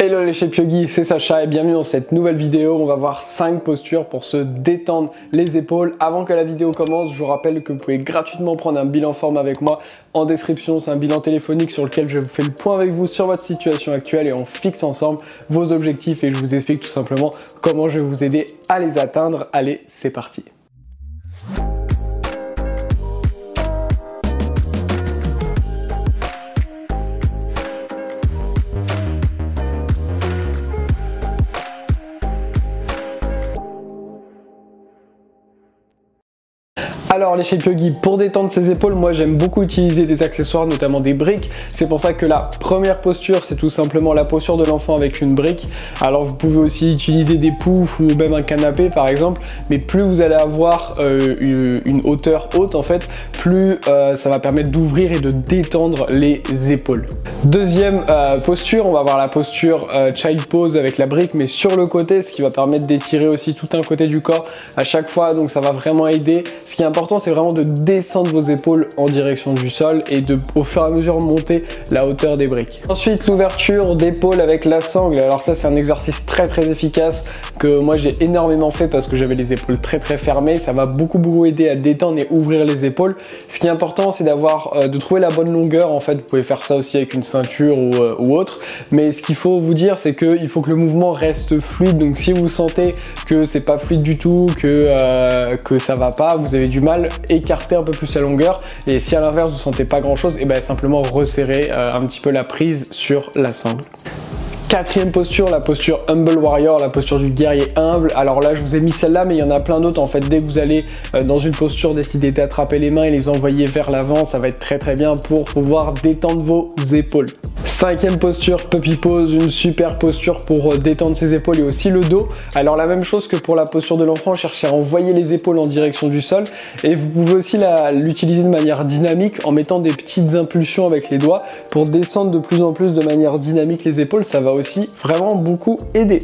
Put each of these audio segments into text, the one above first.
Hello les Shape Yogi, c'est Sacha et bienvenue dans cette nouvelle vidéo. On va voir 5 postures pour se détendre les épaules. Avant que la vidéo commence, je vous rappelle que vous pouvez gratuitement prendre un bilan forme avec moi. En description, c'est un bilan téléphonique sur lequel je fais le point avec vous sur votre situation actuelle et on fixe ensemble vos objectifs et je vous explique tout simplement comment je vais vous aider à les atteindre. Allez, c'est parti. Alors les Shape Yogi, pour détendre ses épaules, moi j'aime beaucoup utiliser des accessoires, notamment des briques. C'est pour ça que la première posture, c'est tout simplement la posture de l'enfant avec une brique. Alors vous pouvez aussi utiliser des poufs ou même un canapé par exemple, mais plus vous allez avoir une hauteur haute en fait, plus ça va permettre d'ouvrir et de détendre les épaules. Deuxième posture, on va avoir la posture child pose avec la brique, mais sur le côté, ce qui va permettre d'étirer aussi tout un côté du corps à chaque fois, donc ça va vraiment aider. Ce qui est important, c'est vraiment de descendre vos épaules en direction du sol et de, au fur et à mesure, monter la hauteur des briques. Ensuite, l'ouverture d'épaule avec la sangle. Alors ça, c'est un exercice très efficace que moi j'ai énormément fait parce que j'avais les épaules très fermées. Ça va beaucoup aider à détendre et ouvrir les épaules. Ce qui est important, c'est de trouver la bonne longueur. En fait, vous pouvez faire ça aussi avec une ceinture ou autre. Mais ce qu'il faut vous dire, c'est qu'il faut que le mouvement reste fluide. Donc si vous sentez que c'est pas fluide du tout, que ça va pas, vous avez du mal, écarter un peu plus la longueur, et si à l'inverse vous sentez pas grand chose, et bien simplement resserrer un petit peu la prise sur la sangle. Quatrième posture, la posture Humble Warrior, la posture du guerrier humble. Alors là, je vous ai mis celle-là, mais il y en a plein d'autres. En fait, dès que vous allez dans une posture, décider d'attraper les mains et les envoyer vers l'avant, ça va être très bien pour pouvoir détendre vos épaules. Cinquième posture, Puppy Pose, une super posture pour détendre ses épaules et aussi le dos. Alors la même chose que pour la posture de l'enfant, cherchez à envoyer les épaules en direction du sol et vous pouvez aussi l'utiliser de manière dynamique en mettant des petites impulsions avec les doigts pour descendre de plus en plus de manière dynamique les épaules. Ça va aussi vraiment beaucoup aider.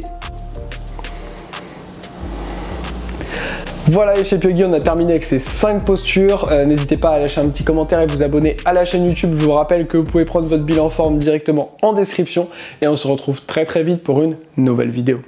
Voilà les Shape Yogi, on a terminé avec ces 5 postures. N'hésitez pas à lâcher un petit commentaire et vous abonner à la chaîne YouTube. Je vous rappelle que vous pouvez prendre votre bilan forme directement en description et on se retrouve très vite pour une nouvelle vidéo.